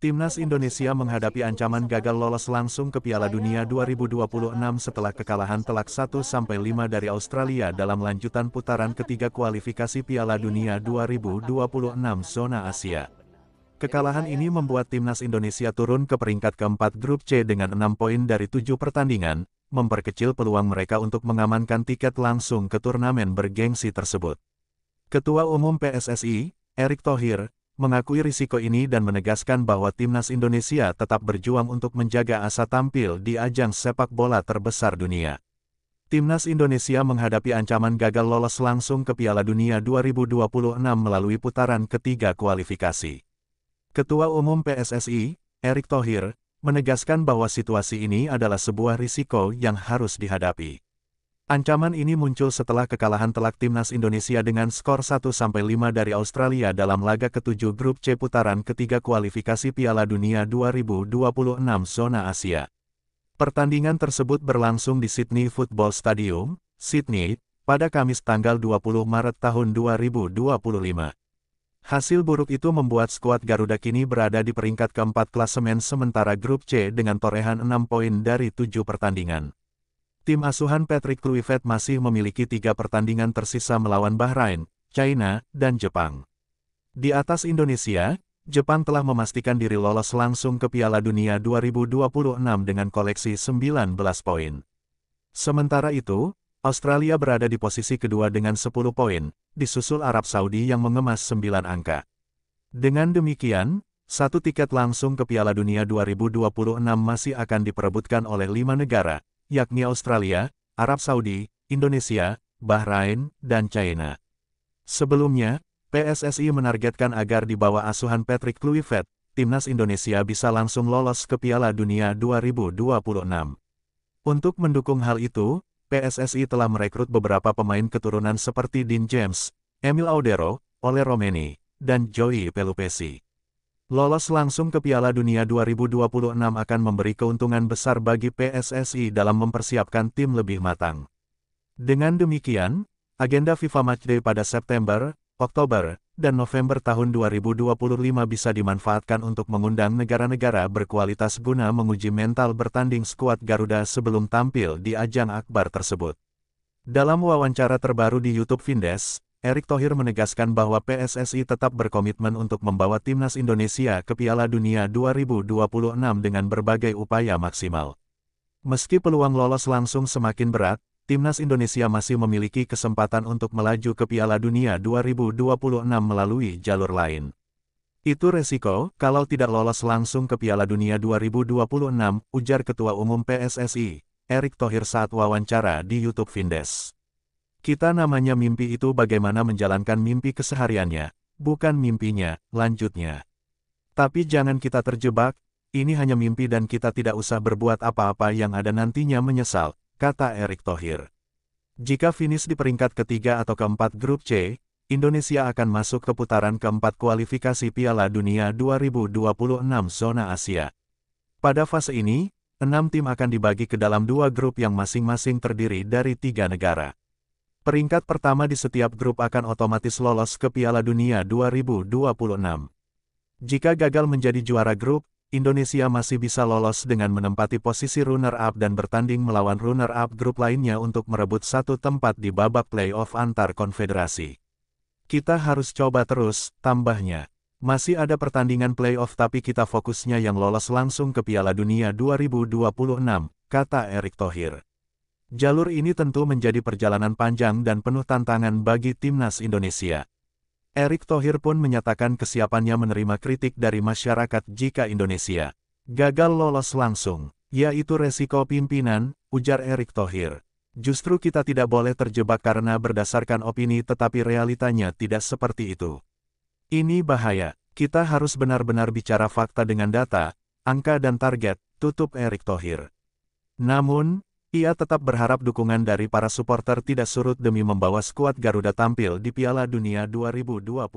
Timnas Indonesia menghadapi ancaman gagal lolos langsung ke Piala Dunia 2026 setelah kekalahan telak 1-5 dari Australia dalam lanjutan putaran ketiga kualifikasi Piala Dunia 2026 zona Asia. Kekalahan ini membuat Timnas Indonesia turun ke peringkat keempat grup C dengan 6 poin dari 7 pertandingan, memperkecil peluang mereka untuk mengamankan tiket langsung ke turnamen bergengsi tersebut. Ketua Umum PSSI, Erick Thohir, mengakui risiko ini dan menegaskan bahwa Timnas Indonesia tetap berjuang untuk menjaga asa tampil di ajang sepak bola terbesar dunia. Timnas Indonesia menghadapi ancaman gagal lolos langsung ke Piala Dunia 2026 melalui putaran ketiga kualifikasi. Ketua Umum PSSI, Erick Thohir, menegaskan bahwa situasi ini adalah sebuah risiko yang harus dihadapi. Ancaman ini muncul setelah kekalahan telak Timnas Indonesia dengan skor 1-5 dari Australia dalam laga ke-7 grup C putaran ketiga kualifikasi Piala Dunia 2026 zona Asia. Pertandingan tersebut berlangsung di Sydney Football Stadium, Sydney, pada Kamis tanggal 20 Maret tahun 2025. Hasil buruk itu membuat skuad Garuda kini berada di peringkat keempat klasemen sementara grup C dengan torehan 6 poin dari 7 pertandingan. Tim asuhan Patrick Kluivert masih memiliki 3 pertandingan tersisa melawan Bahrain, China, dan Jepang. Di atas Indonesia, Jepang telah memastikan diri lolos langsung ke Piala Dunia 2026 dengan koleksi 19 poin. Sementara itu, Australia berada di posisi kedua dengan 10 poin, disusul Arab Saudi yang mengemas 9 angka. Dengan demikian, satu tiket langsung ke Piala Dunia 2026 masih akan diperebutkan oleh 5 negara, yakni Australia, Arab Saudi, Indonesia, Bahrain, dan China. Sebelumnya, PSSI menargetkan agar di bawah asuhan Patrick Kluivert, Timnas Indonesia bisa langsung lolos ke Piala Dunia 2026. Untuk mendukung hal itu, PSSI telah merekrut beberapa pemain keturunan seperti Dean James, Emil Audero, Ole Romeni, dan Joey Pelupesi. Lolos langsung ke Piala Dunia 2026 akan memberi keuntungan besar bagi PSSI dalam mempersiapkan tim lebih matang. Dengan demikian, agenda FIFA Matchday pada September, Oktober, dan November tahun 2025 bisa dimanfaatkan untuk mengundang negara-negara berkualitas guna menguji mental bertanding skuad Garuda sebelum tampil di ajang akbar tersebut. Dalam wawancara terbaru di YouTube Vindes, Erick Thohir menegaskan bahwa PSSI tetap berkomitmen untuk membawa Timnas Indonesia ke Piala Dunia 2026 dengan berbagai upaya maksimal. Meski peluang lolos langsung semakin berat, Timnas Indonesia masih memiliki kesempatan untuk melaju ke Piala Dunia 2026 melalui jalur lain. Itu resiko, kalau tidak lolos langsung ke Piala Dunia 2026, ujar Ketua Umum PSSI, Erick Thohir saat wawancara di YouTube Vindes. Kita namanya mimpi itu bagaimana menjalankan mimpi kesehariannya, bukan mimpinya, lanjutnya. Tapi jangan kita terjebak, ini hanya mimpi dan kita tidak usah berbuat apa-apa yang ada nantinya menyesal, kata Erick Thohir. Jika finish di peringkat ketiga atau keempat grup C, Indonesia akan masuk ke putaran keempat kualifikasi Piala Dunia 2026 zona Asia. Pada fase ini, 6 tim akan dibagi ke dalam 2 grup yang masing-masing terdiri dari 3 negara. Peringkat pertama di setiap grup akan otomatis lolos ke Piala Dunia 2026. Jika gagal menjadi juara grup, Indonesia masih bisa lolos dengan menempati posisi runner-up dan bertanding melawan runner-up grup lainnya untuk merebut satu tempat di babak play-off antar konfederasi. Kita harus coba terus, tambahnya. Masih ada pertandingan play-off tapi kita fokusnya yang lolos langsung ke Piala Dunia 2026, kata Erick Thohir. Jalur ini tentu menjadi perjalanan panjang dan penuh tantangan bagi Timnas Indonesia. Erick Thohir pun menyatakan kesiapannya menerima kritik dari masyarakat jika Indonesia gagal lolos langsung, yaitu resiko pimpinan, ujar Erick Thohir. Justru kita tidak boleh terjebak karena berdasarkan opini tetapi realitanya tidak seperti itu. Ini bahaya, kita harus benar-benar bicara fakta dengan data, angka dan target, tutup Erick Thohir. Namun, ia tetap berharap dukungan dari para supporter tidak surut demi membawa skuad Garuda tampil di Piala Dunia 2026.